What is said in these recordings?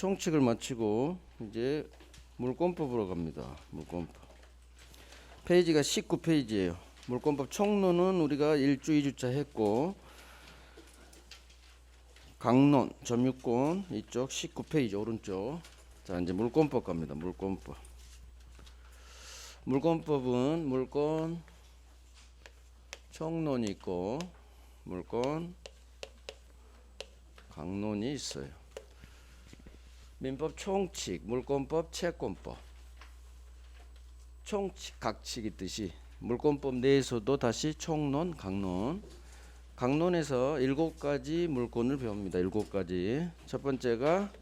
총칙을 마치고 이제 물권법으로 갑니다. 물권법. 페이지가 19페이지예요. 물권법 총론은 우리가 1주 2주차 했고 강론 점유권 이쪽 19페이지 오른쪽. 자, 이제 물권법 갑니다. 물권법. 물권법은 물권 총론이 있고 물권 강론이 있어요. 민법 총칙, 물권법, 채권법. 총칙, 각칙 있듯이 물권법 내에서도 다시 총론, 강론. 강론에서 7가지 물권을 배웁니다. 7가지. 첫 번째가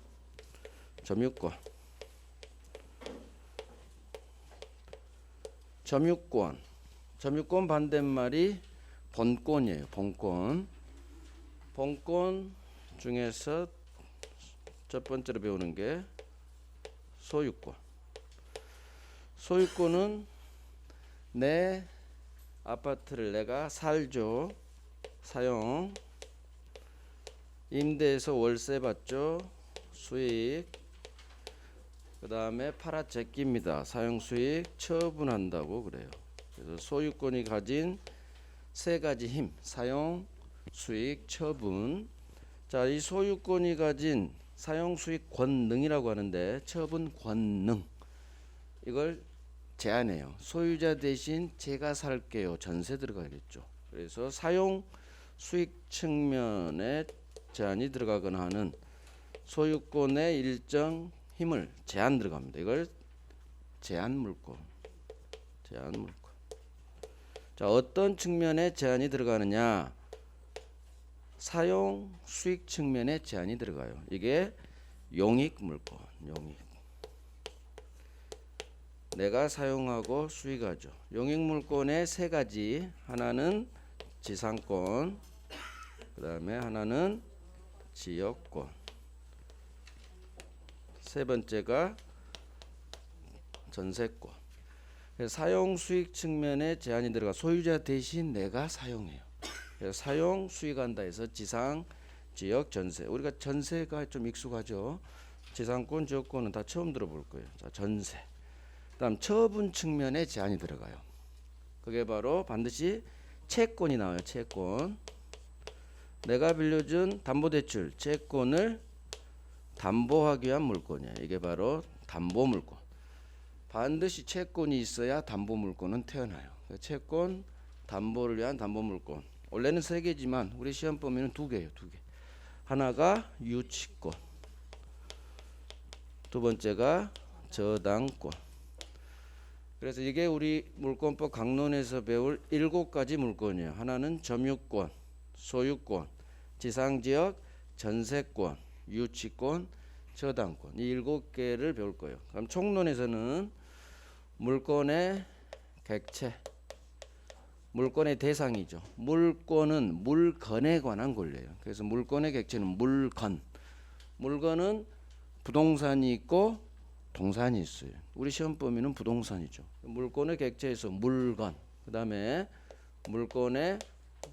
점유권. 점유권. 점유권 반대말이 본권이에요. 본권. 본권 중에서 첫 번째로 배우는 게 소유권. 소유권은 내 아파트를 내가 살죠. 사용. 임대해서 월세 받죠. 수익. 그 다음에 팔아 제낍니다. 사용 수익 처분한다고 그래요. 그래서 소유권이 가진 세 가지 힘. 사용, 수익, 처분. 자, 이 소유권이 가진 사용 수익 권능이라고 하는데 처분 권능. 이걸 제한해요. 소유자 대신 제가 살게요. 전세 들어가겠죠. 그래서 사용 수익 측면에 제한이 들어가거나 하는 소유권의 일정 힘을 제한 들어갑니다. 이걸 제한 물권. 제한 물권. 자, 어떤 측면에 제한이 들어가느냐? 사용 수익 측면에 제한이 들어가요. 이게 용익 물권. 용익. 내가 사용하고 수익하죠. 용익 물권의 세 가지. 하나는 지상권. 그 다음에 하나는 지역권. 세 번째가 전세권. 사용 수익 측면에 제한이 들어가 소유자 대신 내가 사용해요. 그래서 사용 수익한다 해서 지상, 지역, 전세. 우리가 전세가 좀 익숙하죠. 지상권, 지역권은 다 처음 들어볼 거예요. 자, 전세. 그다음 처분 측면에 제한이 들어가요. 그게 바로 반드시 채권이 나와요. 채권. 내가 빌려준 담보대출 채권을 담보하기 위한 물권이에요. 이게 바로 담보물권. 반드시 채권이 있어야 담보물권은 태어나요. 채권, 담보를 위한 담보물권. 원래는 3개지만 우리 시험 범위는 2개예요. 2개. 하나가 유치권. 두 번째가 저당권. 그래서 이게 우리 물권법 강론에서 배울 7가지 물권이에요. 하나는 점유권, 소유권, 지상지역, 전세권, 유치권, 저당권. 이 7개를 배울 거예요. 그럼 총론에서는 물권의 객체, 물권의 대상이죠. 물권은 물건에 관한 권리예요. 그래서 물권의 객체는 물건. 물건은 부동산이 있고 동산이 있어요. 우리 시험 범위는 부동산이죠. 물권의 객체에서 물건. 그 다음에 물권의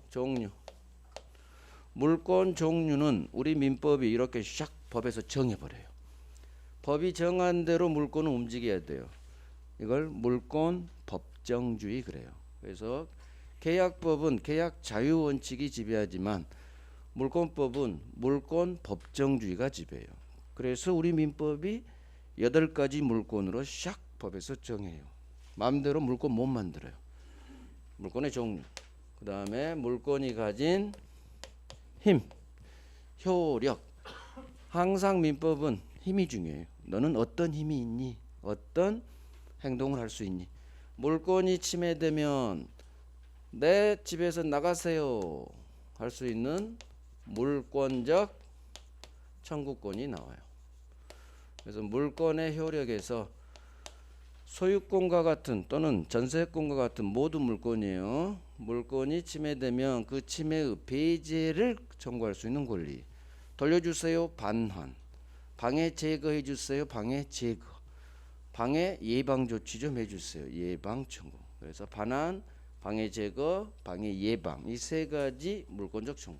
종류. 물권 종류는 우리 민법이 이렇게 샥 법에서 정해버려요. 법이 정한 대로 물권은 움직여야 돼요. 이걸 물권 법정주의 그래요. 그래서 계약법은 계약 자유 원칙이 지배하지만 물권법은 물권 법정주의가 지배해요. 그래서 우리 민법이 8가지 물권으로 샥 법에서 정해요. 마음대로 물권 못 만들어요. 물권의 종류. 그 다음에 물권이 가진 힘, 효력. 항상 민법은 힘이 중요해요. 너는 어떤 힘이 있니? 어떤 행동을 할 수 있니? 물권이 침해되면 내 집에서 나가세요 할 수 있는 물권적 청구권이 나와요. 그래서 물권의 효력에서 소유권과 같은 또는 전세권과 같은 모든 물권이에요. 물권이 침해되면 그 침해의 배제를 청구할 수 있는 권리. 돌려주세요. 반환. 방해 제거해 주세요. 방해 제거. 방해 예방 조치 좀 해주세요. 예방 청구. 그래서 반환, 방해 제거, 방해 예방. 이 3가지 물권적 청구.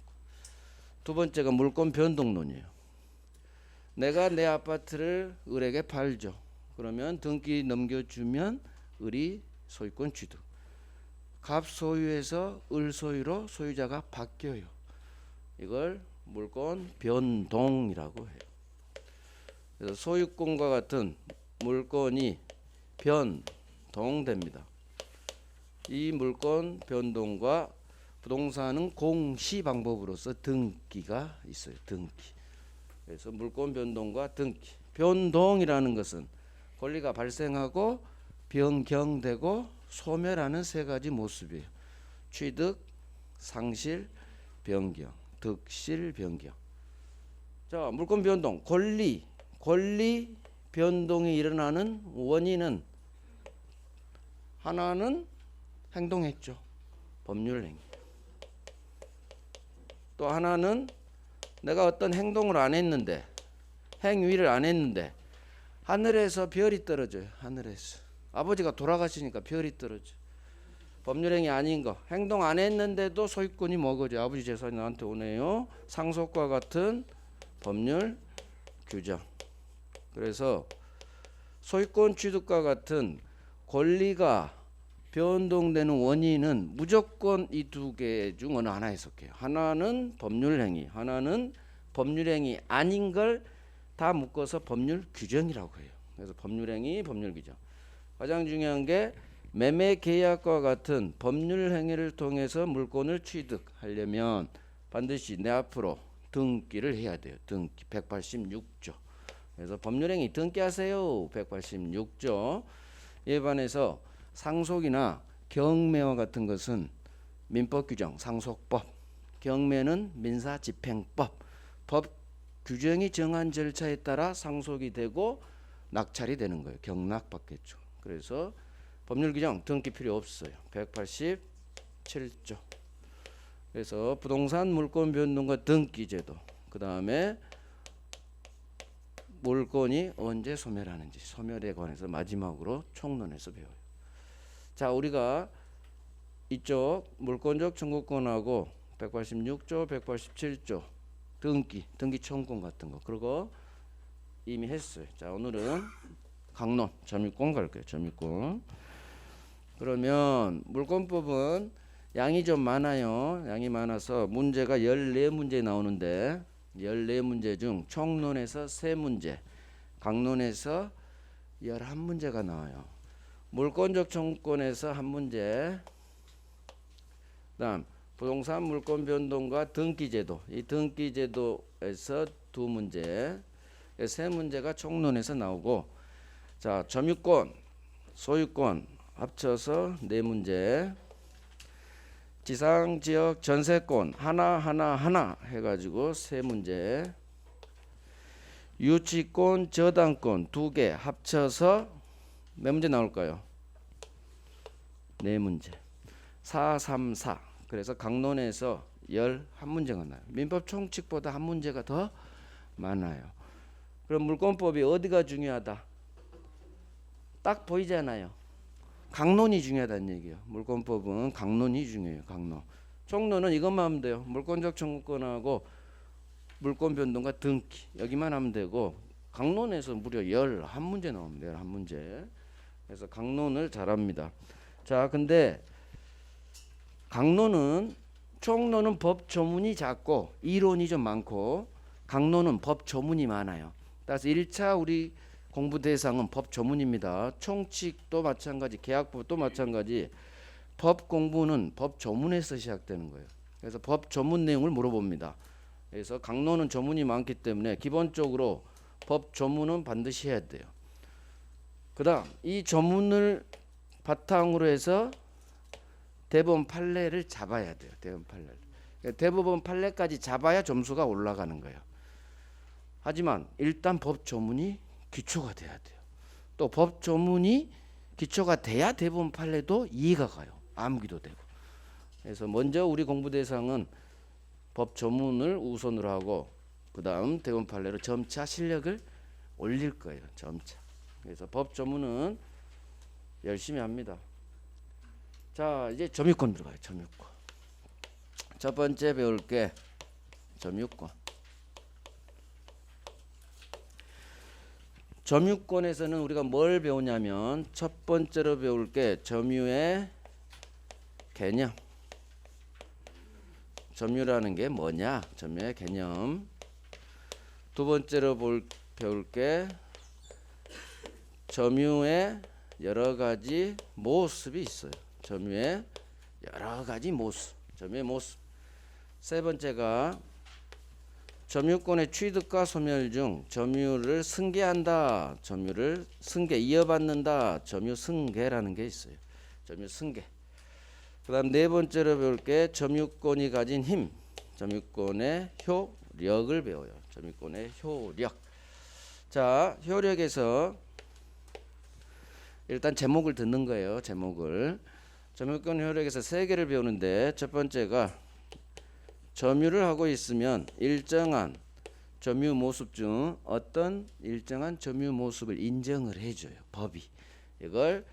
두 번째가 물권 변동론이에요. 내가 내 아파트를 을에게 팔죠. 그러면 등기 넘겨주면 을이 소유권 취득. 갑 소유에서 을 소유로 소유자가 바뀌어요. 이걸 물권 변동이라고 해요. 그래서 소유권과 같은 물건이 변동됩니다. 이 물권 변동과 부동산은 공시 방법으로서 등기가 있어요. 등기. 그래서 물권 변동과 등기. 변동이라는 것은 권리가 발생하고 변경되고 소멸하는 세 가지 모습이에요. 취득, 상실, 변경, 득실, 변경. 자, 물권 변동, 권리 변동이 일어나는 원인은 하나는 행동했죠. 법률 행위. 또 하나는 내가 어떤 행동을 안 했는데, 행위를 안 했는데 하늘에서 별이 떨어져요. 하늘에서 아버지가 돌아가시니까 별이 떨어져. 법률행위 아닌 거. 행동 안 했는데도 소유권이 먹어져. 아버지 재산이 나한테 오네요. 상속과 같은 법률 규정. 그래서 소유권 취득과 같은 권리가 변동되는 원인은 무조건 이 두 개 중 어느 하나에 속해요. 하나는 법률행위, 하나는 법률행위 아닌 걸 다 묶어서 법률 규정이라고 해요. 그래서 법률행위, 법률 규정. 가장 중요한 게 매매 계약과 같은 법률 행위를 통해서 물건을 취득하려면 반드시 내 앞으로 등기를 해야 돼요. 등기 186조. 그래서 법률 행위 등기하세요. 186조. 이에 반해서 상속이나 경매와 같은 것은 민법 규정, 상속법. 경매는 민사집행법. 법 규정이 정한 절차에 따라 상속이 되고 낙찰이 되는 거예요. 경락받겠죠. 그래서 법률 규정 등기 필요 없어요. 187조. 그래서 부동산 물권 변동과 등기 제도. 그 다음에 물권이 언제 소멸하는지 소멸에 관해서 마지막으로 총론에서 배워요. 자, 우리가 이쪽 물권적 청구권하고 186조, 187조 등기 청구권 같은 거 그리고 이미 했어요. 자, 오늘은 강론 점유권 갈게요. 점유권. 그러면 물권법은 양이 좀 많아요. 양이 많아서 문제가 14문제 나오는데 14문제 중 총론에서 3문제, 강론에서 11문제가 나와요. 물권적 청구권에서 1문제, 그다음 부동산 물권 변동과 등기제도, 이 등기제도에서 2문제, 3문제가 총론에서 나오고, 자, 점유권, 소유권 합쳐서 4문제, 지상 지역 전세권 하나 해가지고 3문제, 유치권 저당권 2개 합쳐서 몇 문제 나올까요? 4문제. 4, 3, 4. 그래서 강론에서 11문제가 나요. 민법 총칙보다 한 문제가 더 많아요. 그럼 물권법이 어디가 중요하다? 딱 보이잖아요. 강론이 중요하다는 얘기예요. 물권법은 강론이 중요해요. 강론. 총론은 이것만 하면 돼요. 물권적 청구권하고 물권 변동과 등기 여기만 하면 되고, 강론에서 무려 11문제 나옵니다. 11문제. 그래서 강론을 잘합니다. 자, 근데 강론은 총론은 법 조문이 작고 이론이 좀 많고, 강론은 법 조문이 많아요. 따라서 1차 우리 공부 대상은 법 조문입니다. 총칙도 마찬가지, 계약법도 마찬가지. 법 공부는 법 조문에서 시작되는 거예요. 그래서 법 조문 내용을 물어봅니다. 그래서 강론은 조문이 많기 때문에 기본적으로 법 조문은 반드시 해야 돼요. 그다음 이 조문을 바탕으로 해서 대법원 판례를 잡아야 돼요. 대법원 판례를. 그러니까 대법원 판례까지 잡아야 점수가 올라가는 거예요. 하지만 일단 법 조문이 기초가 돼야 돼요. 또 법 조문이 기초가 돼야 대법원 판례도 이해가 가요. 암기도 되고. 그래서 먼저 우리 공부 대상은 법 조문을 우선으로 하고, 그 다음 대법원 판례로 점차 실력을 올릴 거예요. 점차. 그래서 법 조문은 열심히 합니다. 자, 이제 점유권 들어가요. 점유권. 첫 번째 배울 게 점유권. 점유권에서는 우리가 뭘 배우냐면 첫 번째로 배울 게 점유의 개념. 점유라는 게 뭐냐? 점유의 개념. 두 번째로 배울 게 점유의 여러 가지 모습이 있어요. 점유의 여러 가지 모습. 점유의 모습. 세 번째가 점유권의 취득과 소멸 중 점유를 승계한다. 점유를 승계 이어받는다. 점유 승계라는 게 있어요. 점유 승계. 그다음 네 번째로 배울 게 점유권이 가진 힘. 점유권의 효력을 배워요. 점유권의 효력. 자, 효력에서 일단 제목을 듣는 거예요. 제목을. 점유권 효력에서 세 개를 배우는데 첫 번째가 점유를 하고 있으면 일정한 점유 모습 중 어떤 일정한 점유 모습을 인정을 해줘요. 법이. 이걸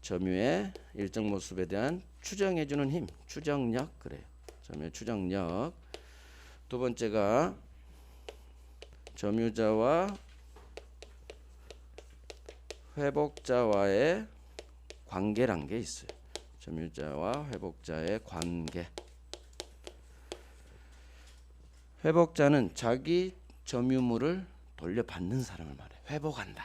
점유의 일정 모습에 대한 추정해주는 힘, 추정력 그래요. 점유 추정력. 두 번째가 점유자와 회복자와의 관계란 게 있어요. 점유자와 회복자의 관계. 회복자는 자기 점유물을 돌려받는 사람을 말해. 회복한다.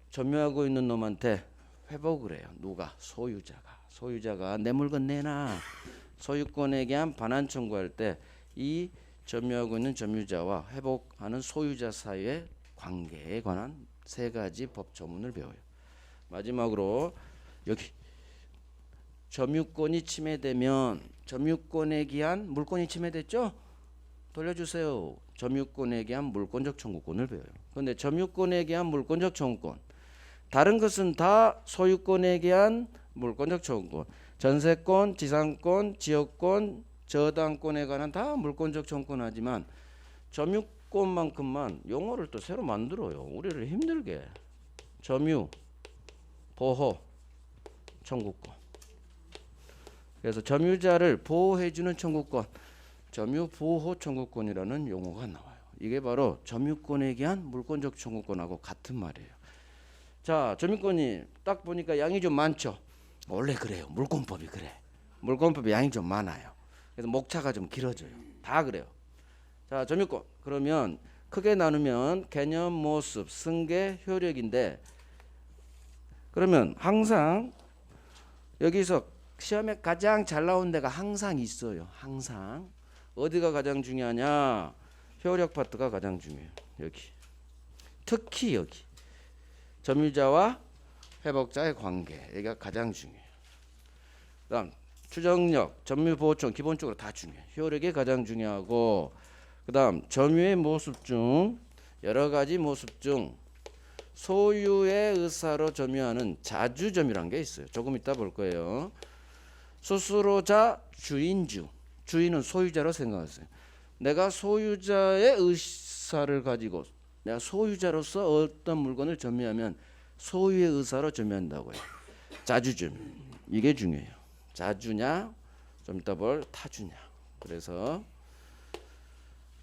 점유하고 있는 놈한테 회복을 해요. 누가? 소유자가 내 물건 내놔. 소유권에 대한 반환 청구할 때 이 점유하고 있는 점유자와 회복하는 소유자 사이의 관계에 관한 세 가지 법 조문을 배워요. 마지막으로 여기 점유권이 침해되면 점유권에 기한 물권이 침해됐죠? 돌려주세요. 점유권에 기한 물권적 청구권을 배워요. 그런데 점유권에 기한 물권적 청구권, 다른 것은 다 소유권에 기한 물권적 청구권, 전세권, 지상권, 지역권, 저당권에 관한 다 물권적 청구권 하지만 점유권만큼만 용어를 또 새로 만들어요. 우리를 힘들게. 점유, 보호, 청구권. 그래서 점유자를 보호해주는 청구권, 점유 보호 청구권이라는 용어가 나와요. 이게 바로 점유권에 기한 물권적 청구권하고 같은 말이에요. 자, 점유권이 딱 보니까 양이 좀 많죠. 원래 그래요. 물권법이 그래. 물권법이 양이 좀 많아요. 그래서 목차가 좀 길어져요. 다 그래요. 자, 점유권. 그러면 크게 나누면 개념, 모습, 승계, 효력인데 그러면 항상 여기서 시험에 가장 잘 나온 데가 항상 있어요. 항상. 어디가 가장 중요하냐? 효력 파트가 가장 중요해요. 여기. 특히 여기. 점유자와 회복자의 관계. 여기가 가장 중요해요. 그다음 추정력, 점유보호권 기본적으로 다 중요해요. 효력이 가장 중요하고 그다음 점유의 모습 중 여러 가지 모습 중 소유의 의사로 점유하는 자주점유란 게 있어요. 조금 이따 볼 거예요. 스스로자 주인주. 주인은 소유자로 생각하세요. 내가 소유자의 의사를 가지고 내가 소유자로서 어떤 물건을 점유하면 소유의 의사로 점유한다고요. 자주점유. 이게 중요해요. 자주냐, 좀 이따 볼 타주냐. 그래서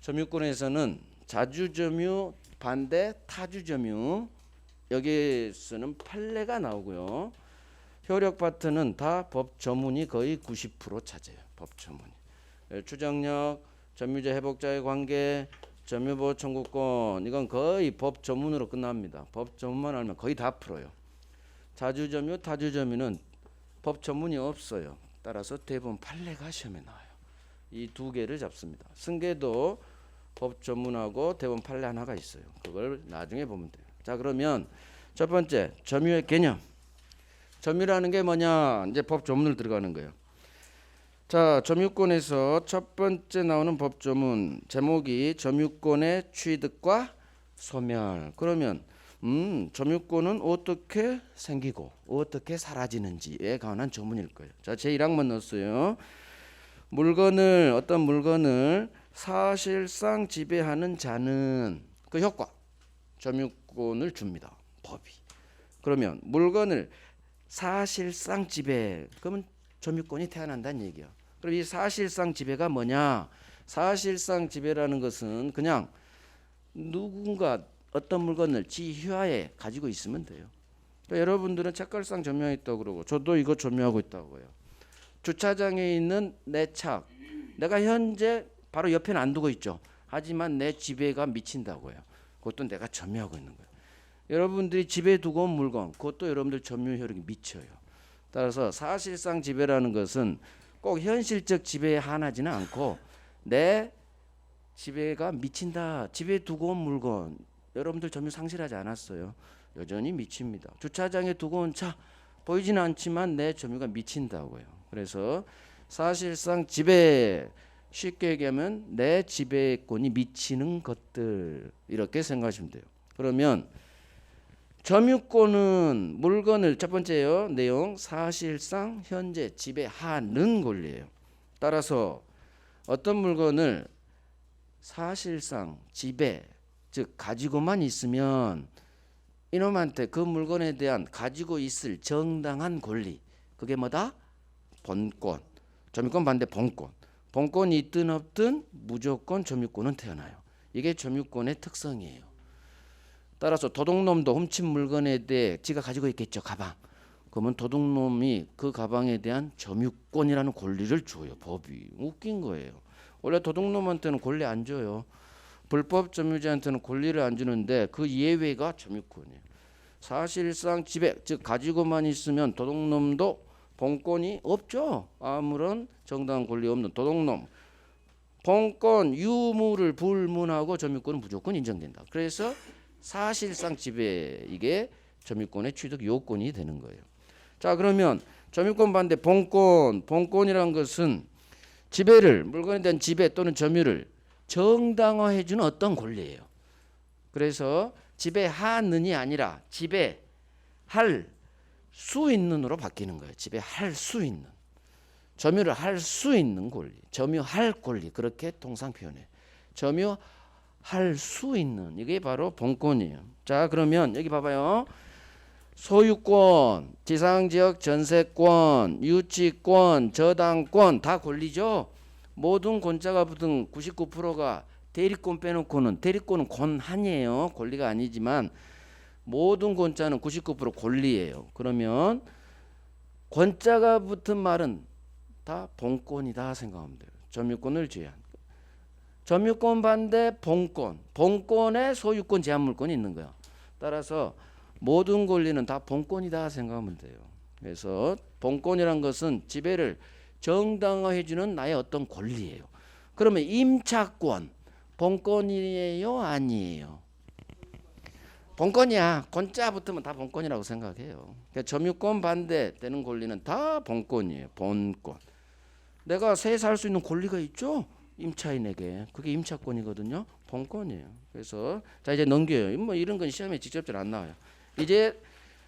점유권에서는 자주점유 반대 타주점유. 여기서는 판례가 나오고요. 효력 파트는 다 법 조문이 거의 90% 차지해요. 법 조문이. 추정력, 점유자 회복자의 관계, 점유보호 청구권 이건 거의 법 조문으로 끝납니다. 법 조문만 알면 거의 다 풀어요. 자주점유, 타주점유는 법 조문이 없어요. 따라서 대부분 판례가 시험에 나와요. 이 두 개를 잡습니다. 승계도 법 조문하고 대부분 판례 하나가 있어요. 그걸 나중에 보면 돼요. 자, 그러면 첫 번째 점유의 개념. 점유라는 게 뭐냐? 이제 법 조문을 들어가는 거예요. 자, 점유권에서 첫 번째 나오는 법 조문 제목이 점유권의 취득과 소멸. 그러면 점유권은 어떻게 생기고 어떻게 사라지는지에 관한 조문일 거예요. 자, 제 1항만 넣었어요. 어떤 물건을 사실상 지배하는 자는 그 효과 점유권을 줍니다. 법이. 그러면 물건을 사실상 지배 그러면 점유권이 태어난다는 얘기야. 그럼 이 사실상 지배가 뭐냐? 사실상 지배라는 것은 그냥 누군가 어떤 물건을 지휘하에 가지고 있으면 돼요. 그러니까 여러분들은 책갈상 점유했다고 그러고 저도 이거 점유하고 있다고요. 주차장에 있는 내 차, 내가 현재 바로 옆에는 안 두고 있죠. 하지만 내 지배가 미친다고요. 그것도 내가 점유하고 있는 거예요. 여러분들이 집에 두고 온 물건, 그것도 여러분들 점유 효력이 미쳐요. 따라서 사실상 지배라는 것은 꼭 현실적 지배에 한하지는 않고 내 지배가 미친다. 집에 두고 온 물건, 여러분들 점유 상실하지 않았어요. 여전히 미칩니다. 주차장에 두고 온 차, 보이지는 않지만 내 점유가 미친다고요. 그래서 사실상 지배, 쉽게 얘기하면 내 지배권이 미치는 것들, 이렇게 생각하시면 돼요. 그러면 점유권은 물건을, 첫 번째요 내용, 사실상 현재 지배하는 권리예요. 따라서 어떤 물건을 사실상 지배, 즉 가지고만 있으면 이놈한테 그 물건에 대한 가지고 있을 정당한 권리, 그게 뭐다? 본권. 점유권 반대 본권. 본권이 있든 없든 무조건 점유권은 태어나요. 이게 점유권의 특성이에요. 따라서 도둑놈도 훔친 물건에 대해 지가 가지고 있겠죠, 가방. 그러면 도둑놈이 그 가방에 대한 점유권이라는 권리를 줘요, 법이. 웃긴 거예요. 원래 도둑놈한테는 권리 안 줘요. 불법 점유자한테는 권리를 안 주는데 그 예외가 점유권이에요. 사실상 지배, 즉 가지고만 있으면 도둑놈도 본권이 없죠. 아무런 정당한 권리 없는 도둑놈. 본권 유무를 불문하고 점유권은 무조건 인정된다. 그래서 사실상 지배, 이게 점유권의 취득 요건이 되는 거예요. 자, 그러면 점유권 반대 본권. 본권이란 것은 지배를, 물건에 대한 지배 또는 점유를 정당화해 주는 어떤 권리예요. 그래서 지배하는이 아니라 지배할 수 있는으로 바뀌는 거예요. 지배할 수 있는, 점유를 할 수 있는 권리, 점유할 권리, 그렇게 통상 표현해요. 점유할 수 있는, 이게 바로 본권이에요. 자, 그러면 여기 봐봐요. 소유권, 지상지역 전세권, 유치권, 저당권 다 권리죠. 모든 권자가 붙은 99%가 대리권 빼놓고는, 대리권은 권한이에요. 권리가 아니지만 모든 권자는 99% 권리예요. 그러면 권자가 붙은 말은 다 본권이다 생각하면 돼요. 점유권을 제한. 점유권 반대 본권. 본권에 소유권 제한 물권이 있는 거야. 따라서 모든 권리는 다 본권이다 생각하면 돼요. 그래서 본권이란 것은 지배를 정당화해 주는 나의 어떤 권리예요. 그러면 임차권 본권이에요, 아니에요? 본권이야. 권자 붙으면 다 본권이라고 생각해요. 그러니까 점유권 반대되는 권리는 다 본권이에요. 본권. 내가 세 살 수 있는 권리가 있죠? 임차인에게. 그게 임차권이거든요. 본권이에요. 그래서 자, 이제 넘겨요. 뭐 이런 건 시험에 직접적으로 안 나와요. 이제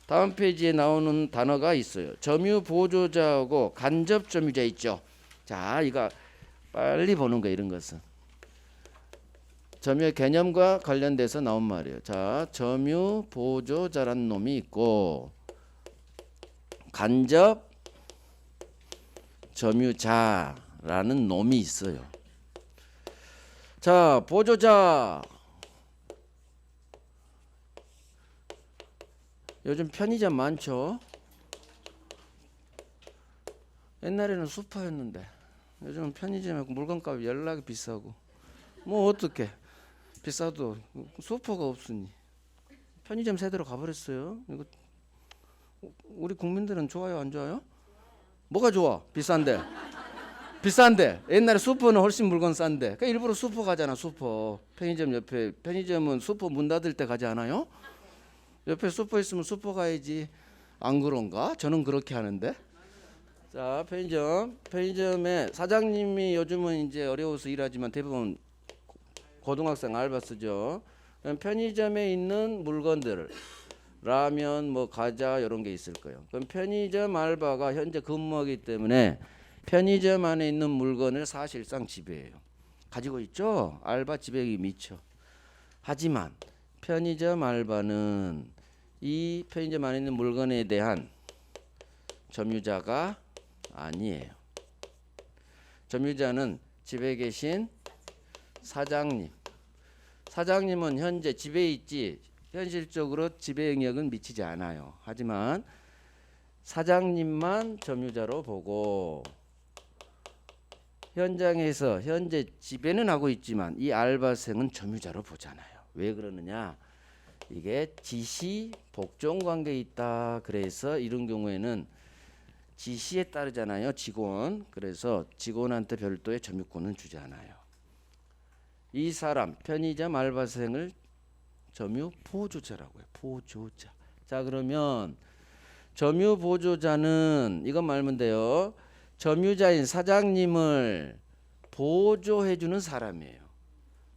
다음 페이지에 나오는 단어가 있어요. 점유 보조자하고 간접 점유자 있죠. 자, 이거 빨리 보는 거예요. 이런 것은 점유의 개념과 관련돼서 나온 말이에요. 자, 점유 보조자라는 놈이 있고 간접 점유자라는 놈이 있어요. 자, 보조자. 요즘 편의점 많죠. 옛날에는 슈퍼였는데 요즘은 편의점에 물건값이 연락이 비싸고 뭐 어떻게 비싸도 슈퍼가 없으니 편의점 세대로 가버렸어요. 이거 우리 국민들은 좋아요, 안 좋아요? 뭐가 좋아? 비싼데. 비싼데. 옛날에 슈퍼는 훨씬 물건 싼데. 그러니까 일부러 슈퍼 가잖아. 슈퍼. 편의점 옆에. 편의점은 슈퍼 문 닫을 때 가지 않아요? 옆에 슈퍼 있으면 슈퍼 가야지. 안 그런가? 저는 그렇게 하는데. 자, 편의점에 사장님이 요즘은 이제 어려워서 일하지만 대부분 고등학생 알바 쓰죠. 편의점에 있는 물건들을 라면, 뭐 과자 이런 게 있을 거예요. 그럼 편의점 알바가 현재 근무하기 때문에 편의점 안에 있는 물건을 사실상 지배해요. 가지고 있죠? 알바 지배력이 미쳐. 하지만 편의점 알바는 이 편의점 안에 있는 물건에 대한 점유자가 아니에요. 점유자는 집에 계신 사장님, 사장님은 현재 집에 있지 현실적으로 지배 영역은 미치지 않아요. 하지만 사장님만 점유자로 보고 현장에서 현재 지배는 하고 있지만 이 알바생은 점유자로 보잖아요. 왜 그러느냐? 이게 지시 복종 관계에 있다. 그래서 이런 경우에는 지시에 따르잖아요. 직원. 그래서 직원한테 별도의 점유권은 주지 않아요. 이 사람 편의점 알바생을 점유 보조자라고 해요. 보조자. 자, 그러면 점유 보조자는 이것 말면 돼요. 점유자인 사장님을 보조해주는 사람이에요.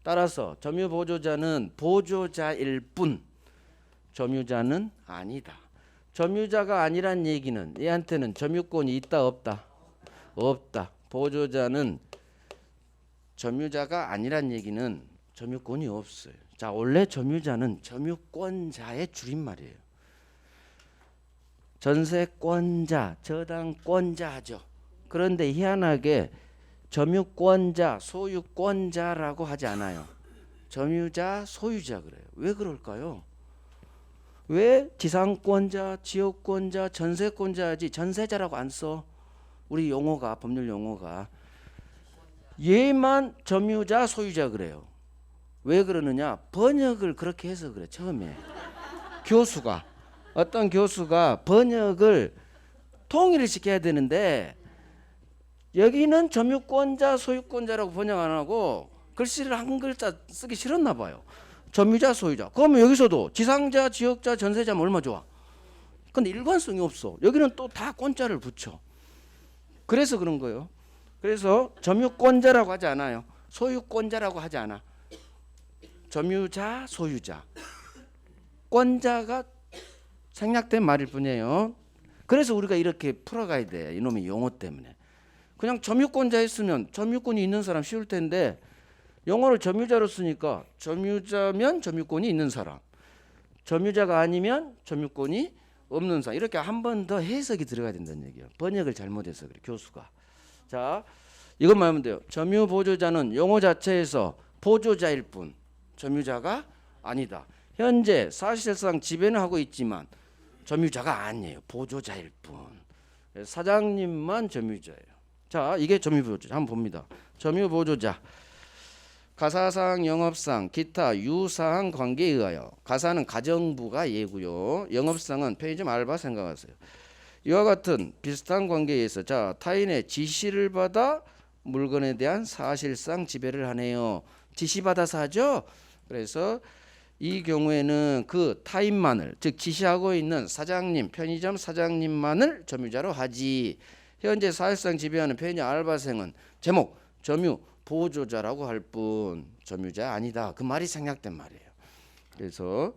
따라서 점유 보조자는 보조자일 뿐 점유자는 아니다. 점유자가 아니란 얘기는 얘한테는 점유권이 있다 없다? 없다. 보조자는 점유자가 아니란 얘기는 점유권이 없어요. 자, 원래 점유자는 점유권자의 줄임말이에요. 전세권자, 저당권자죠. 그런데 희한하게 점유권자, 소유권자라고 하지 않아요. 점유자, 소유자 그래요. 왜 그럴까요? 왜 지상권자, 지역권자, 전세권자지 전세자라고 안 써? 우리 용어가 법률 용어가 얘만 점유자, 소유자 그래요. 왜 그러느냐? 번역을 그렇게 해서 그래. 처음에 교수가 어떤 교수가 번역을 통일을 시켜야 되는데 여기는 점유권자, 소유권자라고 번역 안 하고 글씨를 한 글자 쓰기 싫었나 봐요. 점유자, 소유자. 그러면 여기서도 지상자, 지역자, 전세자면 얼마 좋아? 근데 일관성이 없어. 여기는 또 다 권자를 붙여. 그래서 그런 거예요. 그래서 점유권자라고 하지 않아요. 소유권자라고 하지 않아. 점유자, 소유자. 권자가 생략된 말일 뿐이에요. 그래서 우리가 이렇게 풀어가야 돼. 이놈의 용어 때문에. 그냥 점유권자 했으면 점유권이 있는 사람 쉬울 텐데 용어를 점유자로 쓰니까 점유자면 점유권이 있는 사람, 점유자가 아니면 점유권이 없는 사람. 이렇게 한 번 더 해석이 들어가야 된다는 얘기예요. 번역을 잘못해서 그래 교수가. 자, 이것만 하면 돼요. 점유 보조자는 용어 자체에서 보조자일 뿐 점유자가 아니다. 현재 사실상 지배는 하고 있지만 점유자가 아니에요. 보조자일 뿐. 사장님만 점유자예요. 자, 이게 점유보조자. 한번 봅니다. 점유보조자. 가사상, 영업상, 기타 유사한 관계에 의하여. 가사는 가정부가 예고요. 영업상은 편의점 알바 생각하세요. 이와 같은 비슷한 관계에 의해서 자, 타인의 지시를 받아 물건에 대한 사실상 지배를 하네요. 지시받아서 하죠. 그래서 이 경우에는 그 타인만을, 즉 지시하고 있는 사장님, 편의점 사장님만을 점유자로 하지. 현재 사실상 지배하는 편의점 알바생은 제목 점유 보조자라고 할 뿐 점유자 아니다. 그 말이 생략된 말이에요. 그래서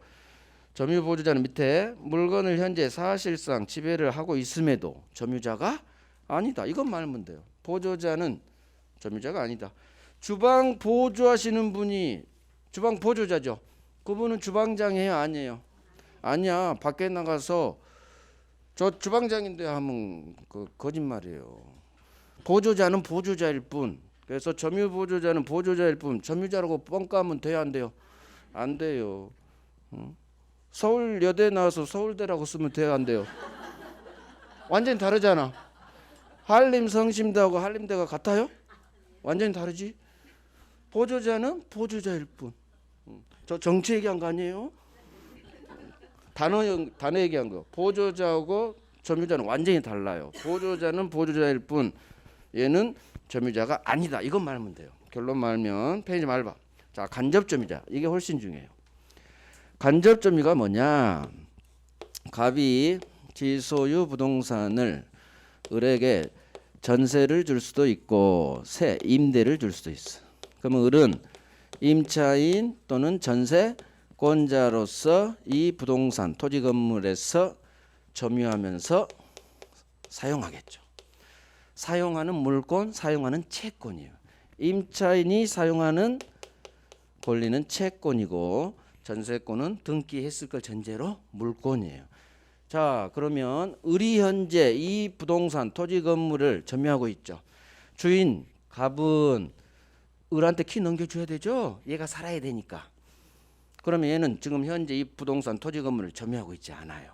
점유 보조자는 밑에 물건을 현재 사실상 지배를 하고 있음에도 점유자가 아니다. 이건 말면 돼요. 보조자는 점유자가 아니다. 주방 보조하시는 분이 주방 보조자죠. 그분은 주방장이에요, 아니에요? 아니야. 밖에 나가서 저 주방장인데 하면 그 거짓말이에요. 보조자는 보조자일 뿐. 그래서 점유 보조자는 보조자일 뿐 점유자라고 뻥까면 돼요, 안 돼요? 안 돼요. 서울여대 나와서 서울대라고 쓰면 돼요, 안 돼요? 완전히 다르잖아. 한림성심대하고 한림대가 같아요? 완전히 다르지. 보조자는 보조자일 뿐. 저 정치 얘기한 거 아니에요? 단어 얘기한 거. 보조자하고 점유자는 완전히 달라요. 보조자는 보조자일 뿐 얘는 점유자가 아니다. 이건 말하면 돼요. 결론 말면 편의점 알바. 자, 간접 점유자. 이게 훨씬 중요해요. 간접 점유가 뭐냐? 갑이 지소유 부동산을 을에게 전세를 줄 수도 있고 임대를 줄 수도 있어. 그러면 을은 임차인 또는 전세권자로서 이 부동산 토지 건물에서 점유하면서 사용하겠죠. 사용하는 물권, 사용하는 채권이에요. 임차인이 사용하는 권리는 채권이고 전세권은 등기했을 걸 전제로 물권이에요. 자, 그러면 을이 현재 이 부동산 토지 건물을 점유하고 있죠. 주인 갑은 을한테 키 넘겨줘야 되죠. 얘가 살아야 되니까. 그러면 얘는 지금 현재 이 부동산 토지 건물을 점유하고 있지 않아요.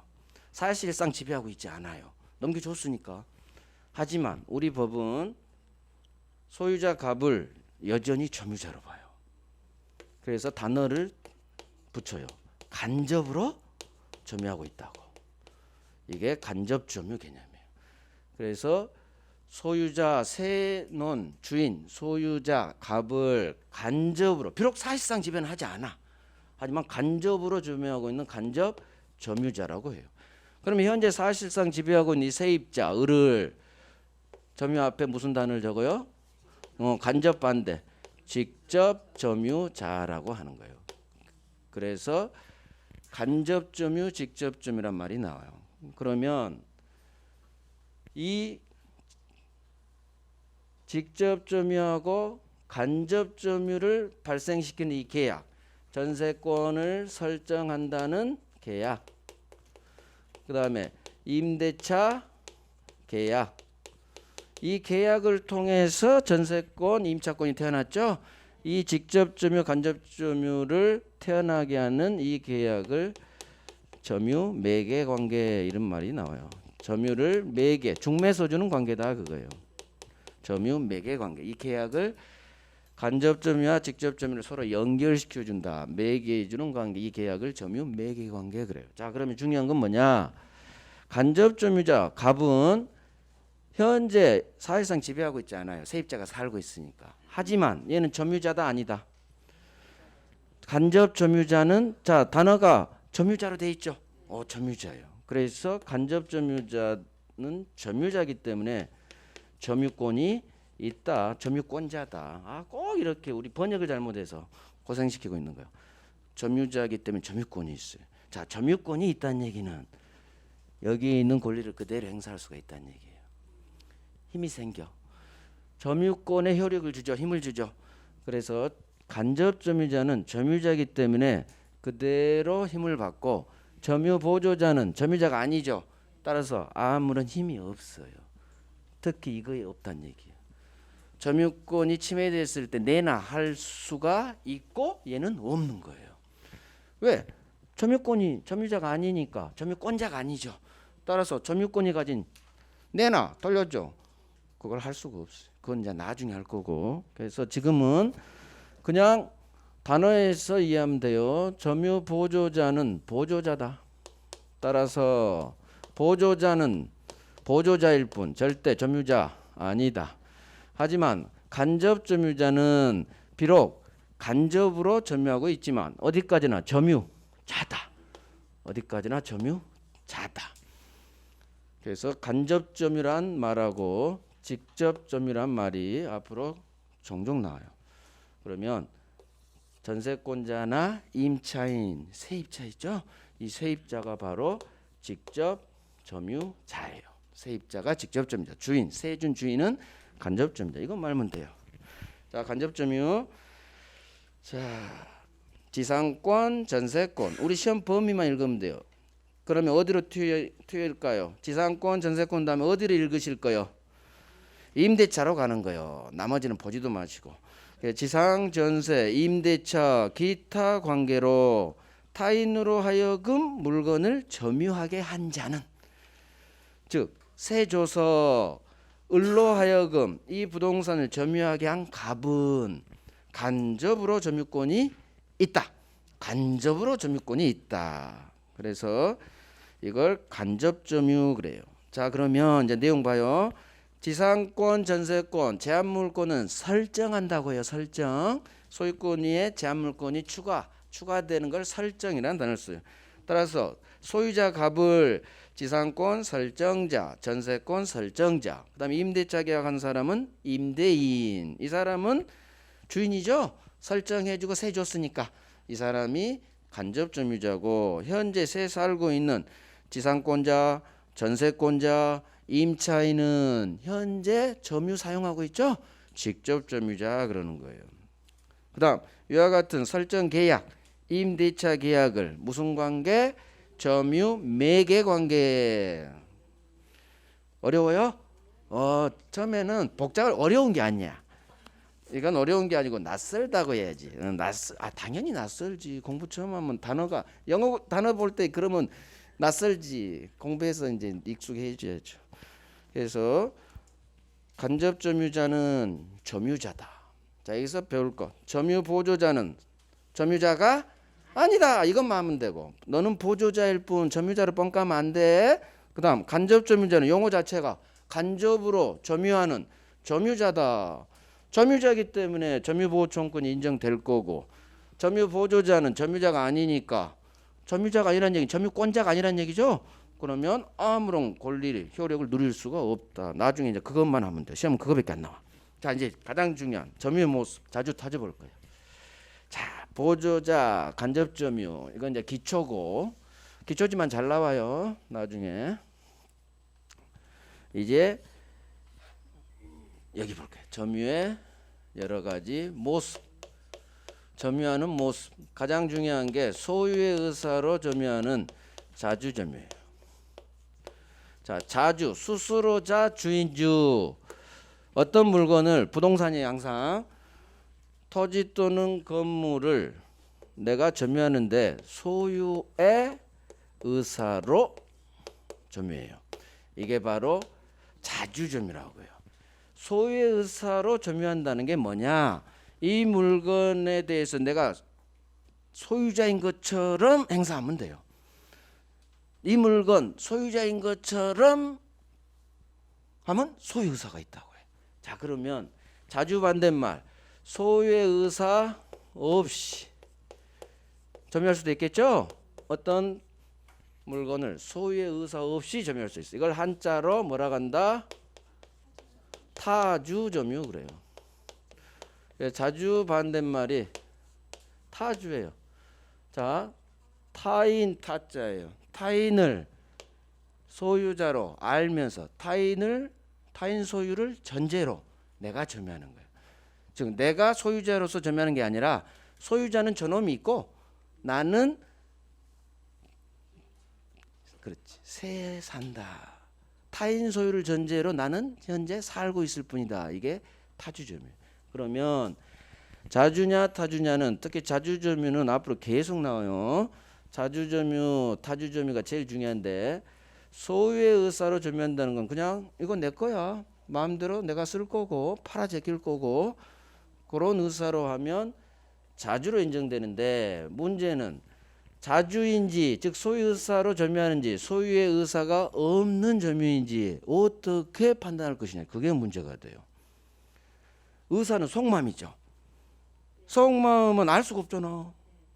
사실상 지배하고 있지 않아요. 넘겨줬으니까. 하지만 우리 법은 소유자 갑을 여전히 점유자로 봐요. 그래서 단어를 붙여요. 간접으로 점유하고 있다고. 이게 간접 점유 개념이에요. 그래서 소유자 세논 주인 소유자 갑을 간접으로 비록 사실상 지배는 하지 않아. 하지만 간접으로 점유하고 있는 간접 점유자라고 해요. 그러면 현재 사실상 지배하고 있는 이 세입자 을을 점유 앞에 무슨 단어를 적어요? 간접 반대 직접 점유자라고 하는 거예요. 그래서 간접 점유 직접 점유란 말이 나와요. 그러면 이 직접 점유하고 간접 점유를 발생시키는 이 계약, 전세권을 설정한다는 계약, 그 다음에 임대차 계약, 이 계약을 통해서 전세권, 임차권이 태어났죠. 이 직접 점유, 간접 점유를 태어나게 하는 이 계약을 점유 매개 관계 이런 말이 나와요. 점유를 매개, 중매소 주는 관계다 그거예요. 점유 매개 관계. 이 계약을 간접 점유와 직접 점유를 서로 연결시켜 준다. 매개해 주는 관계. 이 계약을 점유 매개 관계 그래요. 자, 그러면 중요한 건 뭐냐? 간접 점유자 갑은 현재 사실상 지배하고 있지 않아요. 세입자가 살고 있으니까. 하지만 얘는 점유자다 아니다. 간접 점유자는 자 단어가 점유자로 돼 있죠. 점유자예요. 그래서 간접 점유자는 점유자이기 때문에 점유권이 있다. 점유권자다. 꼭 이렇게 우리 번역을 잘못해서 고생시키고 있는 거예요. 점유자이기 때문에 점유권이 있어요. 자, 점유권이 있다는 얘기는 여기 있는 권리를 그대로 행사할 수가 있다는 얘기예요. 힘이 생겨. 점유권에 효력을 주죠. 힘을 주죠. 그래서 간접 점유자는 점유자이기 때문에 그대로 힘을 받고 점유 보조자는 점유자가 아니죠. 따라서 아무런 힘이 없어요. 특히 이거에 없다는 얘기예요. 점유권이 침해됐을 때 내나 할 수가 있고 얘는 없는 거예요. 왜? 점유권이 점유자가 아니니까 점유권자가 아니죠. 따라서 점유권이 가진 내나 돌려줘. 그걸 할 수가 없어요. 그건 이제 나중에 할 거고. 그래서 지금은 그냥 단어에서 이해하면 돼요. 점유 보조자는 보조자다. 따라서 보조자는 보조자일 뿐 절대 점유자 아니다. 하지만 간접 점유자는 비록 간접으로 점유하고 있지만 어디까지나 점유자다. 어디까지나 점유자다. 그래서 간접 점유란 말하고 직접 점유란 말이 앞으로 종종 나와요. 그러면 전세권자나 임차인, 세입자 있죠? 이 세입자가 바로 직접 점유자예요. 세입자가 직접 점유자, 주인, 세준 주인은 간접 점유자. 이건 말면 돼요. 자, 간접 점유. 자, 지상권, 전세권. 우리 시험 범위만 읽으면 돼요. 그러면 어디로 튀어일까요? 지상권, 전세권 다음에 어디를 읽으실 거요? 임대차로 가는 거예요. 나머지는 보지도 마시고. 지상, 전세, 임대차, 기타 관계로 타인으로 하여금 물건을 점유하게 한 자는, 즉 세조서 을로 하여금 이 부동산을 점유하게 한 갑은 간접으로 점유권이 있다. 간접으로 점유권이 있다. 그래서 이걸 간접 점유 그래요. 자, 그러면 이제 내용 봐요. 지상권, 전세권, 제한물권은 설정한다고 해요. 설정. 소유권 위에 제한물권이 추가되는 걸 설정이라는 단어를 써요. 따라서 소유자 갑을 지상권 설정자, 전세권 설정자, 그 다음에 임대차 계약한 사람은 임대인. 이 사람은 주인이죠. 설정해주고 세 줬으니까 이 사람이 간접점유자고, 현재 세 살고 있는 지상권자, 전세권자, 임차인은 현재 점유 사용하고 있죠. 직접 점유자 그러는 거예요. 그 다음 이와 같은 설정 계약, 임대차 계약을 무슨 관계? 점유 매개 관계. 어려워요? 처음에는 복잡을 어려운 게 아니야. 이건 어려운 게 아니고 낯설다고 해야지. 당연히 낯설지. 공부 처음 하면 단어가 영어 단어 볼 때 그러면 낯설지. 공부해서 이제 익숙해져야죠. 그래서 간접 점유자는 점유자다. 자, 여기서 배울 거. 점유 보조자는 점유자가 아니다. 이것만 하면 되고. 너는 보조자일 뿐 점유자를 뻥까면 안 돼. 그다음 간접 점유자는 용어 자체가 간접으로 점유하는 점유자다. 점유자이기 때문에 점유보호청구권이 인정될 거고, 점유보조자는 점유자가 아니니까 점유자가 아니란 얘기, 점유권자가 아니란 얘기죠. 그러면 아무런 권리, 효력을 누릴 수가 없다. 나중에 이제 그것만 하면 돼. 시험은 그거밖에 안 나와. 자, 이제 가장 중요한 점유의 모습 자주 따져볼 거예요. 자, 보조자, 간접 점유, 이건 이제 기초고, 기초지만 잘 나와요. 나중에 이제 여기 볼게요. 점유의 여러 가지 모습. 점유하는 모습. 가장 중요한 게 소유의 의사로 점유하는 자주 점유예요. 자, 자주, 스스로자, 주인주. 어떤 물건을, 부동산이 항상 토지 또는 건물을 내가 점유하는데 소유의 의사로 점유해요. 이게 바로 자주 점유라고 해요. 소유의 의사로 점유한다는 게 뭐냐? 이 물건에 대해서 내가 소유자인 것처럼 행사하면 돼요. 이 물건 소유자인 것처럼 하면 소유 의사가 있다고 해요. 자, 그러면 자주 반대말 소유의 의사 없이 점유할 수도 있겠죠? 어떤 물건을 소유의 의사 없이 점유할 수 있어요. 이걸 한자로 뭐라 한다? 타주 점유 그래요. 자주 반대말이 타주예요. 자, 타인 타자예요. 타인을 소유자로 알면서 타인 소유를 전제로 내가 점유하는 거예요. 즉 내가 소유자로서 점유하는 게 아니라 소유자는 저놈이 있고 나는 그렇지 새 산다. 타인 소유를 전제로 나는 현재 살고 있을 뿐이다. 이게 타주점유예요. 그러면 자주냐 타주냐는 특히 자주점유는 앞으로 계속 나와요. 자주점유, 타주점유가 제일 중요한데 소유의 의사로 점유한다는 건 그냥 이거 내 거야. 마음대로 내가 쓸 거고 팔아 제낄 거고 그런 의사로 하면 자주로 인정되는데 문제는 자주인지 즉 소유 의사로 점유하는지 소유의 의사가 없는 점유인지 어떻게 판단할 것이냐 그게 문제가 돼요. 의사는 속마음이죠. 속마음은 알 수가 없잖아.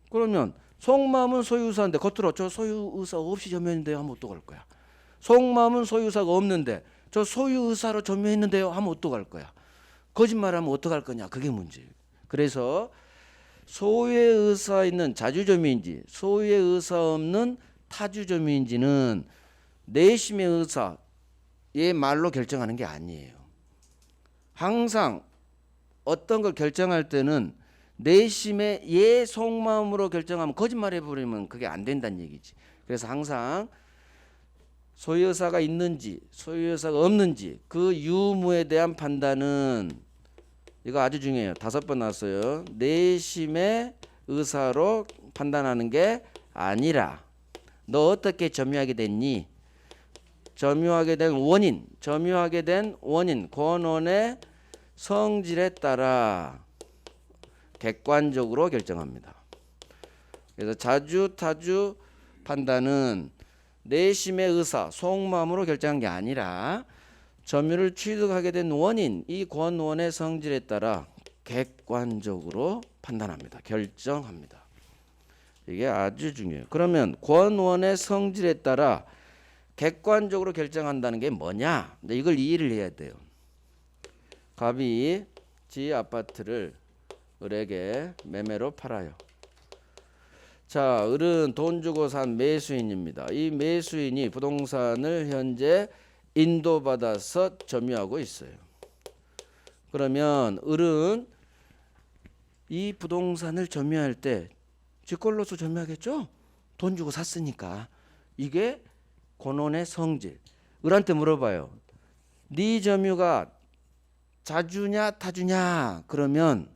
그러면 속마음은 소유 의사인데 겉으로 저 소유 의사 없이 점유했는데요 하면 어떡할 거야. 속마음은 소유 의사가 없는데 저 소유 의사로 점유했는데요 하면 어떡할 거야. 거짓말하면 어떡할 거냐 그게 문제예요. 그래서 소유의 의사 있는 자주점유인지 소유의 의사 없는 타주점유인지는 내심의 의사의 말로 결정하는 게 아니에요. 항상 어떤 걸 결정할 때는 내심의 예 속마음으로 결정하면 거짓말해버리면 그게 안 된다는 얘기지. 그래서 항상 소유 의사가 있는지 소유 의사가 없는지 그 유무에 대한 판단은 이거 아주 중요해요. 5번 나왔어요. 내심의 의사로 판단하는 게 아니라 너 어떻게 점유하게 됐니? 점유하게 된 원인, 권원의 성질에 따라 객관적으로 결정합니다. 그래서 자주, 타주 판단은 내심의 의사, 속마음으로 결정한 게 아니라 점유를 취득하게 된 원인, 이 권원의 성질에 따라 객관적으로 판단합니다. 결정합니다. 이게 아주 중요해요. 그러면 권원의 성질에 따라 객관적으로 결정한다는 게 뭐냐? 이걸 이해를 해야 돼요. 갑이 지 아파트를 을에게 매매로 팔아요. 자, 을은 돈 주고 산 매수인입니다. 이 매수인이 부동산을 현재 인도받아서 점유하고 있어요. 그러면 을은 이 부동산을 점유할 때 직권로서 점유하겠죠? 돈 주고 샀으니까. 이게 권원의 성질. 을한테 물어봐요. 네 점유가 자주냐 타주냐 그러면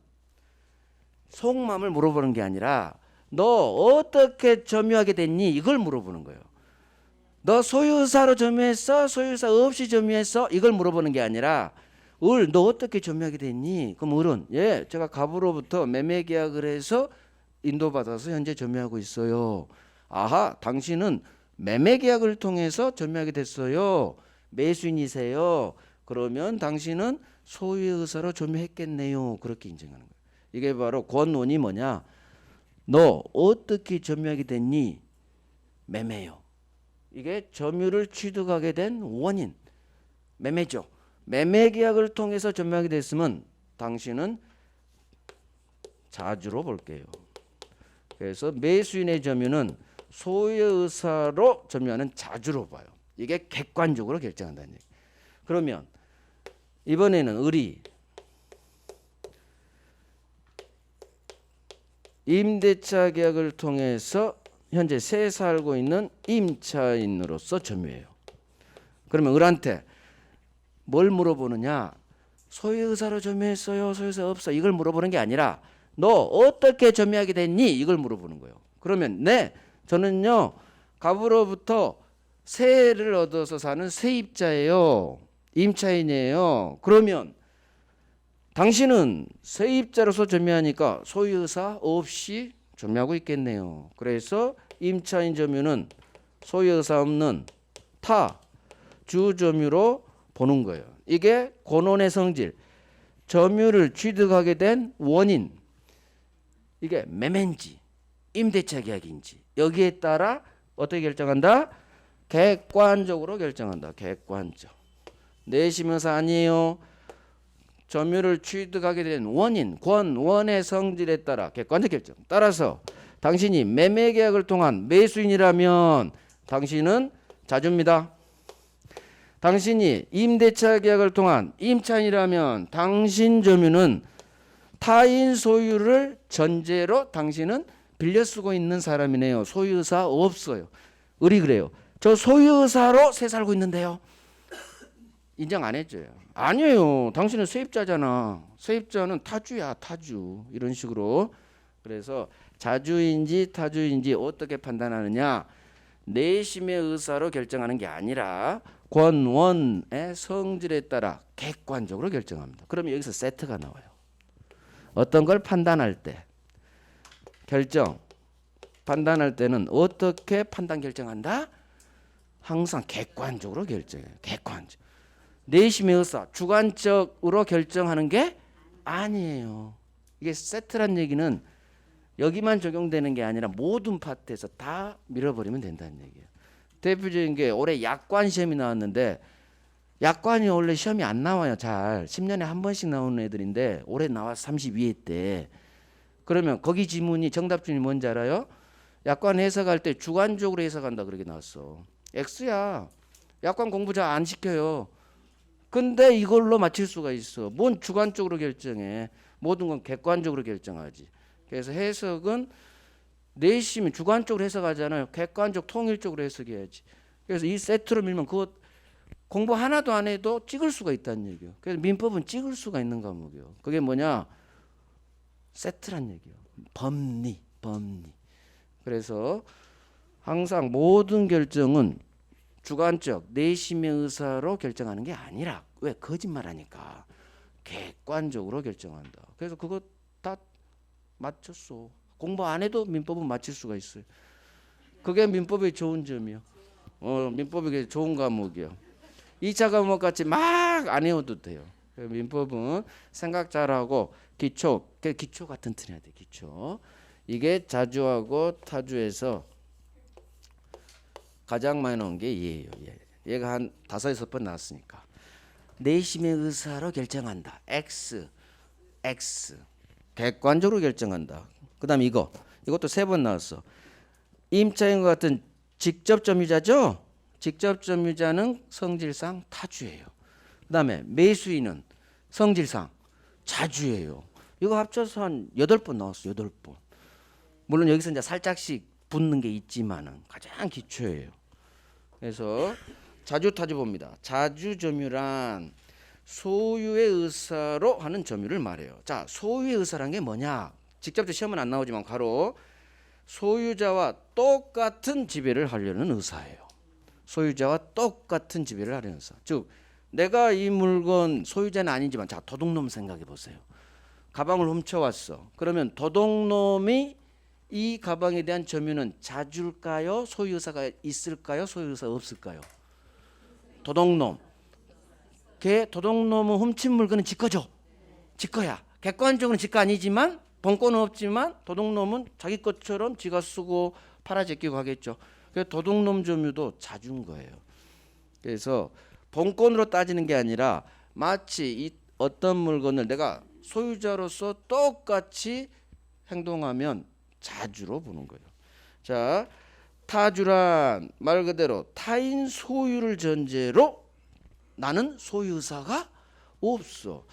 속마음을 물어보는 게 아니라 너 어떻게 점유하게 됐니? 이걸 물어보는 거예요. 너 소유사로 점유했어? 소유사 없이 점유했어? 이걸 물어보는 게 아니라 을 너 어떻게 점유하게 됐니? 그럼 을은 예 제가 갑으로부터 매매 계약을 해서 인도받아서 현재 점유하고 있어요. 아하 당신은 매매 계약을 통해서 점유하게 됐어요. 매수인이세요. 그러면 당신은 소유의 의사로 점유했겠네요. 그렇게 인정하는 거예요. 이게 바로 권원이 뭐냐? 너 어떻게 점유하게 됐니? 매매요. 이게 점유를 취득하게 된 원인. 매매죠. 매매 계약을 통해서 점유하게 됐으면 당신은 자주로 볼게요. 그래서 매수인의 점유는 소유의 의사로 점유하는 자주로 봐요. 이게 객관적으로 결정한다는 얘기. 그러면 이번에는 을이 임대차 계약을 통해서 현재 새 살고 있는 임차인으로서 점유해요. 그러면 을한테 뭘 물어보느냐? 소유 의사로 점유했어요? 소유 의사 없어? 이걸 물어보는 게 아니라 너 어떻게 점유하게 됐니? 이걸 물어보는 거예요. 그러면 네, 저는요 갑으로부터 세를 얻어서 사는 세입자예요. 임차인이에요. 그러면 당신은 세입자로서 점유하니까 소유 의사 없이 점유하고 있겠네요. 그래서 임차인 점유는 소유 의사 없는 타 주점유로 보는 거예요. 이게 권원의 성질, 점유를 취득하게 된 원인. 이게 매매인지 임대차 계약인지 여기에 따라 어떻게 결정한다? 객관적으로 결정한다. 객관적. 내심의사 아니에요. 점유를 취득하게 된 원인, 권원의 성질에 따라 객관적 결정. 따라서 당신이 매매 계약을 통한 매수인이라면 당신은 자주입니다. 당신이 임대차 계약을 통한 임차인이라면 당신 점유는 타인 소유를 전제로 당신은 빌려 쓰고 있는 사람이네요. 소유의사 없어요. 을이 그래요. 저 소유의사로 새 살고 있는데요. 인정 안 해줘요. 아니에요. 당신은 세입자잖아. 세입자는 타주야, 타주. 이런 식으로. 그래서 자주인지 타주인지 어떻게 판단하느냐? 내심의 의사로 결정하는 게 아니라 권원의 성질에 따라 객관적으로 결정합니다. 그러면 여기서 세트가 나와요. 어떤 걸 판단할 때 결정 판단할 때는 어떻게 판단 결정한다? 항상 객관적으로 결정해요. 객관적. 내심의 의사 주관적으로 결정하는 게 아니에요. 이게 세트란 얘기는 여기만 적용되는 게 아니라 모든 파트에서 다 밀어버리면 된다는 얘기예요. 대표적인 게 올해 약관 시험이 나왔는데 약관이 원래 시험이 안 나와요. 잘 10년에 한 번씩 나오는 애들인데 올해 나와서 32회 때 그러면 거기 지문이 정답준이 뭔지 알아요? 약관 해석할 때 주관적으로 해석한다 그렇게 나왔어. X야. 약관 공부 잘 안 시켜요. 근데 이걸로 맞출 수가 있어. 뭔 주관적으로 결정해. 모든 건 객관적으로 결정하지. 그래서 해석은 내심이 주관적으로 해석하잖아요. 객관적 통일적으로 해석해야지. 그래서 이 세트로 밀면 그것 공부 하나도 안 해도 찍을 수가 있다는 얘기예요. 그래서 민법은 찍을 수가 있는 과목이에요. 그게 뭐냐? 세트란 얘기예요. 법리. 그래서 항상 모든 결정은 주관적 내심의 의사로 결정하는 게 아니라 왜 거짓말하니까 객관적으로 결정한다. 그래서 그거 다 맞췄어. 공부 안 해도 민법은 맞출 수가 있어요. 그게 민법의 좋은 점이요. 민법이 좋은 과목이요. 2차 과목 같이 막 안 해도 돼요. 민법은 생각 잘하고 기초 같은 틀 해야 돼. 기초. 이게 자주하고 타주에서 가장 많이 나온 게 얘예요. 얘가 한 5-6번 나왔으니까. 내심의 의사로 결정한다. X. 객관적으로 결정한다. 그 다음에 이것도 3번 나왔어. 임차인과 같은 직접 점유자죠. 직접 점유자는 성질상 타주예요. 그 다음에 매수인은 성질상 자주예요. 이거 합쳐서 한 8번 나왔어. 8번. 물론 여기서 이제 살짝씩 붙는 게 있지만은 가장 기초예요. 그래서 자주 타주 봅니다. 자주 점유란 소유의 의사로 하는 점유를 말해요. 자, 소유의 의사란 게 뭐냐? 직접적 시험은 안 나오지만 가로 소유자와 똑같은 지배를 하려는 의사예요. 소유자와 똑같은 지배를 하려는 의사. 즉 내가 이 물건 소유자는 아니지만 자, 도둑놈 생각해 보세요. 가방을 훔쳐왔어. 그러면 도둑놈이 이 가방에 대한 점유는 자줄까요? 소유 의사가 있을까요? 소유 의사가 없을까요? 도둑놈. 걔 도둑놈은 훔친 물건은 지 거죠. 지 거야. 객관적으로는 지 거 아니지만 본권은 없지만 도둑놈은 자기 것처럼 지가 쓰고 팔아제끼고 하겠죠. 그래서 도둑놈 점유도 자준 거예요. 그래서 본권으로 따지는 게 아니라 마치 이 어떤 물건을 내가 소유자로서 똑같이 행동하면 자주로 보는 거예요. 자, 타주란 말 그대로 타인 소유를 전제로 나는 소유 의사가 없어.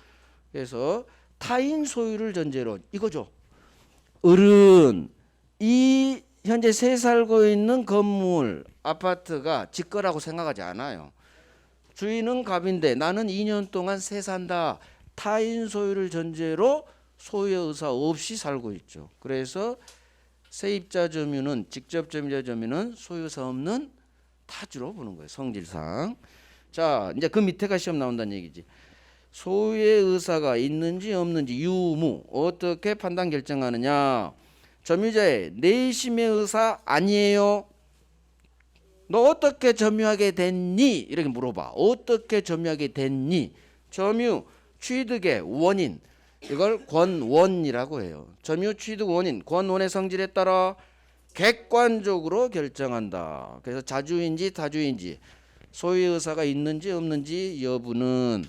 그래서 타인 소유를 전제로 이거죠. 을은 이 현재 새 살고 있는 건물 아파트가 지 거라고 생각하지 않아요. 주인은 갑인데 나는 2년 동안 새 산다. 타인 소유를 전제로 소유의 의사 없이 살고 있죠. 그래서 세입자 점유는 직접 점유자 점유는 소유 의사 없는 타주로 보는 거예요. 성질상. 자, 이제 그 밑에가 시험 나온다는 얘기지. 소유의 의사가 있는지 없는지 유무 어떻게 판단 결정하느냐. 점유자의 내심의 의사 아니에요. 너 어떻게 점유하게 됐니? 이렇게 물어봐. 어떻게 점유하게 됐니? 점유 취득의 원인 이걸 권원이라고 해요. 점유 취득 원인 권원의 성질에 따라 객관적으로 결정한다. 그래서 자주인지 타주인지 소유의 의사가 있는지 없는지 여부는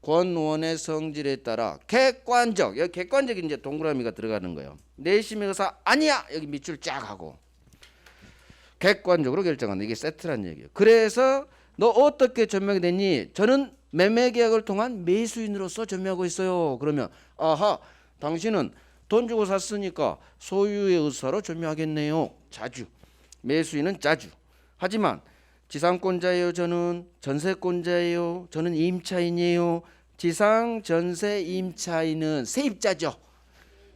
권원의 성질에 따라 객관적 여기 객관적인 이제 동그라미가 들어가는 거예요. 내심의 의사 아니야 여기 밑줄 쫙 하고 객관적으로 결정한다. 이게 세트란 얘기예요. 그래서 너 어떻게 점유하게 됐니? 저는 매매 계약을 통한 매수인으로서 점유하고 있어요. 그러면 아하 당신은 돈 주고 샀으니까 소유의 의사로 점유하겠네요. 자주. 매수인은 자주. 하지만 지상권자예요. 저는 전세권자예요. 저는 임차인이에요. 지상 전세 임차인은 세입자죠.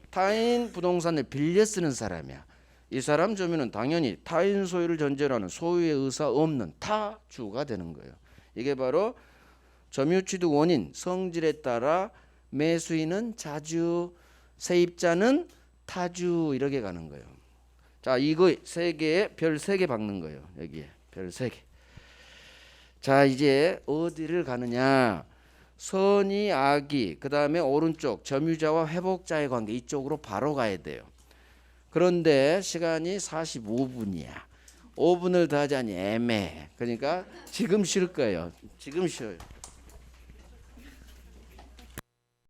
타인 부동산을 빌려 쓰는 사람이야. 이 사람 점유는 당연히 타인 소유를 전제로 하는 소유의 의사 없는 타주가 되는 거예요. 이게 바로 점유 취득 원인 성질에 따라 매수인은 자주, 세입자는 타주 이렇게 가는 거예요. 자, 이거 세 개에 별 3개 박는 거예요. 여기에 별 3개. 자, 이제 어디를 가느냐? 선의 악의 그다음에 오른쪽 점유자와 회복자의 관계 이쪽으로 바로 가야 돼요. 그런데 시간이 45분이야. 5분을 더 하자니 애매해. 그러니까 지금 쉴 거예요. 지금 쉬어요.